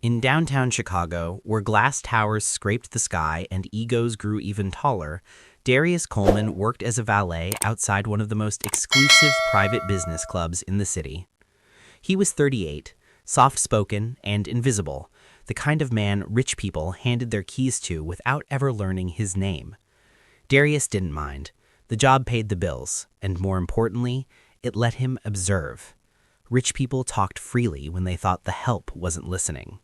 In downtown Chicago, where glass towers scraped the sky and egos grew even taller, Darius Coleman worked as a valet outside one of the most exclusive private business clubs in the city. He was 38, soft-spoken and invisible, the kind of man rich people handed their keys to without ever learning his name. Darius didn't mind. The job paid the bills, and more importantly, it let him observe. Rich people talked freely when they thought the help wasn't listening.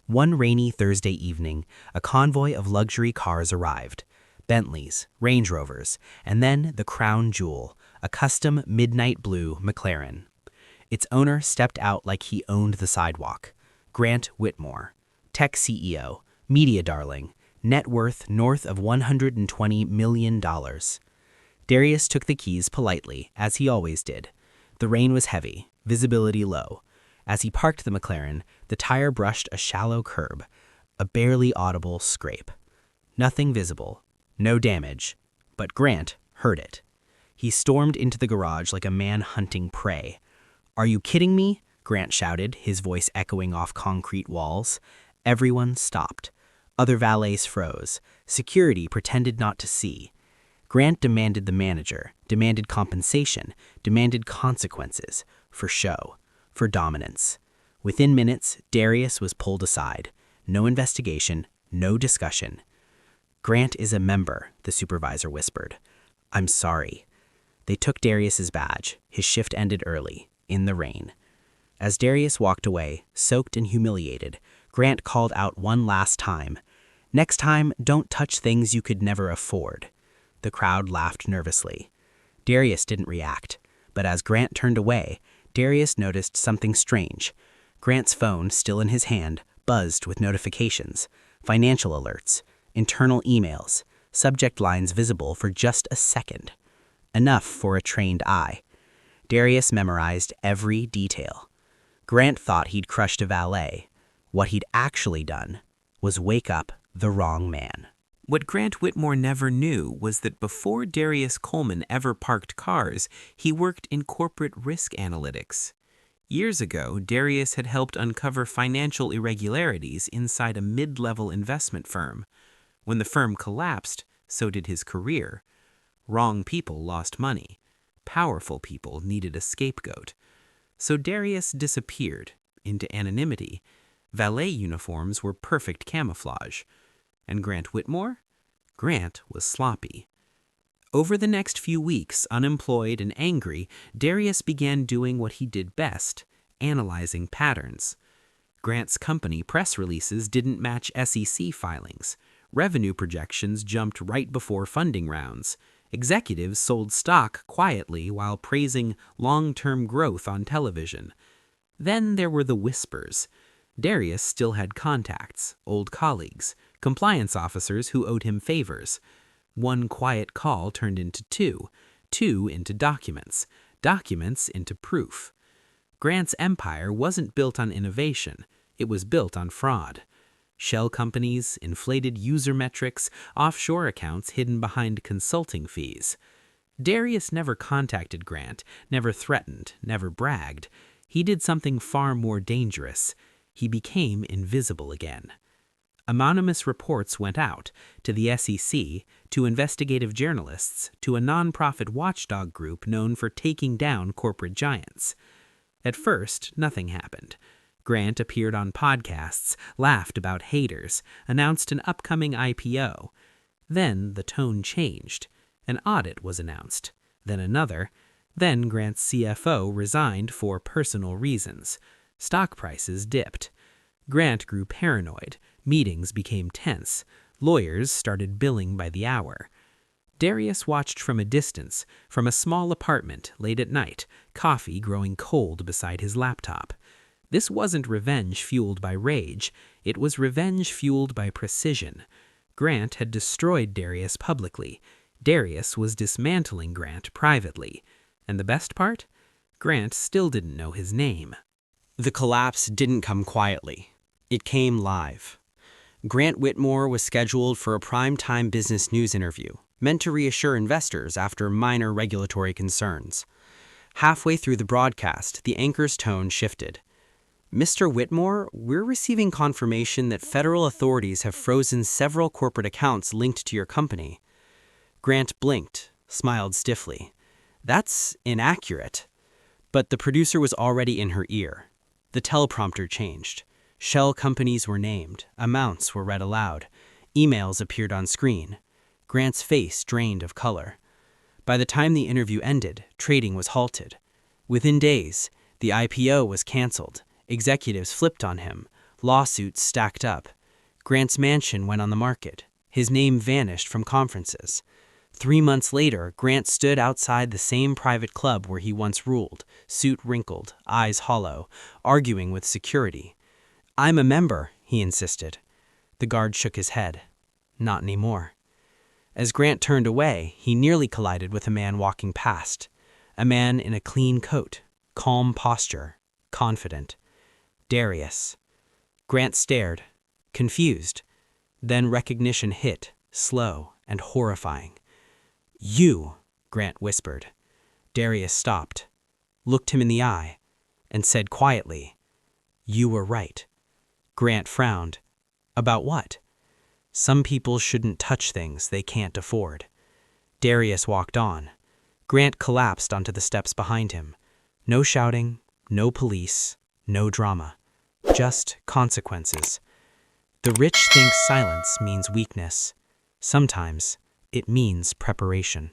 One rainy Thursday evening, a convoy of luxury cars arrived. Bentleys, Range Rovers, and then the crown jewel, a custom midnight blue McLaren. Its owner stepped out like he owned the sidewalk. Grant Whitmore, tech CEO, media darling, net worth north of $120 million. Darius took the keys politely, as he always did. The rain was heavy, visibility low. As he parked the McLaren, the tire brushed a shallow curb, a barely audible scrape. Nothing visible, no damage, but Grant heard it. He stormed into the garage like a man hunting prey. "Are you kidding me?" Grant shouted, his voice echoing off concrete walls. Everyone stopped. Other valets froze. Security pretended not to see. Grant demanded the manager, demanded compensation, demanded consequences, for show, for dominance. Within minutes, Darius was pulled aside. No investigation, no discussion. "Grant is a member," the supervisor whispered. "I'm sorry." They took Darius's badge. His shift ended early, in the rain. As Darius walked away, soaked and humiliated, Grant called out one last time, "Next time, don't touch things you could never afford." The crowd laughed nervously. Darius didn't react, but as Grant turned away, Darius noticed something strange. Grant's phone, still in his hand, buzzed with notifications, financial alerts, internal emails, subject lines visible for just a second. Enough for a trained eye. Darius memorized every detail. Grant thought he'd crushed a valet. What he'd actually done was wake up the wrong man. What Grant Whitmore never knew was that before Darius Coleman ever parked cars, he worked in corporate risk analytics. Years ago, Darius had helped uncover financial irregularities inside a mid-level investment firm. When the firm collapsed, so did his career. Wrong people lost money. Powerful people needed a scapegoat. So Darius disappeared into anonymity. Valet uniforms were perfect camouflage. And Grant Whitmore? Grant was sloppy. Over the next few weeks, unemployed and angry, Darius began doing what he did best, analyzing patterns. Grant's company press releases didn't match SEC filings. Revenue projections jumped right before funding rounds. Executives sold stock quietly while praising long-term growth on television. Then there were the whispers. Darius still had contacts, old colleagues, compliance officers who owed him favors. One quiet call turned into two into documents, documents into proof. Grant's empire wasn't built on innovation, it was built on fraud. Shell companies, inflated user metrics, offshore accounts hidden behind consulting fees. Darius never contacted Grant, never threatened, never bragged. He did something far more dangerous. He became invisible again. Anonymous reports went out to the SEC, to investigative journalists, to a nonprofit watchdog group known for taking down corporate giants. At first, nothing happened. Grant appeared on podcasts, laughed about haters, announced an upcoming IPO. Then the tone changed. An audit was announced. Then another. Then Grant's CFO resigned for personal reasons. Stock prices dipped. Grant grew paranoid. Meetings became tense. Lawyers started billing by the hour. Darius watched from a distance, from a small apartment late at night, coffee growing cold beside his laptop. This wasn't revenge fueled by rage. It was revenge fueled by precision. Grant had destroyed Darius publicly. Darius was dismantling Grant privately. And the best part? Grant still didn't know his name. The collapse didn't come quietly. It came live. Grant Whitmore was scheduled for a prime-time business news interview, meant to reassure investors after minor regulatory concerns. Halfway through the broadcast, the anchor's tone shifted. Mr. Whitmore, we're receiving confirmation that federal authorities have frozen several corporate accounts linked to your company. Grant blinked, smiled stiffly. That's inaccurate. But the producer was already in her ear. The teleprompter changed. Shell companies were named. Amounts were read aloud. Emails appeared on screen. Grant's face drained of color. By the time the interview ended, trading was halted. Within days, the IPO was canceled. Executives flipped on him. Lawsuits stacked up. Grant's mansion went on the market. His name vanished from conferences. 3 months later, Grant stood outside the same private club where he once ruled, suit wrinkled, eyes hollow, arguing with security. "I'm a member," he insisted. The guard shook his head. Not anymore. As Grant turned away, he nearly collided with a man walking past. A man in a clean coat, calm posture, confident. Darius. Grant stared, confused. Then recognition hit, slow and horrifying. "You," Grant whispered. Darius stopped, looked him in the eye, and said quietly, "You were right." Grant frowned. About what? Some people shouldn't touch things they can't afford. Darius walked on. Grant collapsed onto the steps behind him. No shouting, no police, no drama. Just consequences. The rich think silence means weakness. Sometimes it means preparation.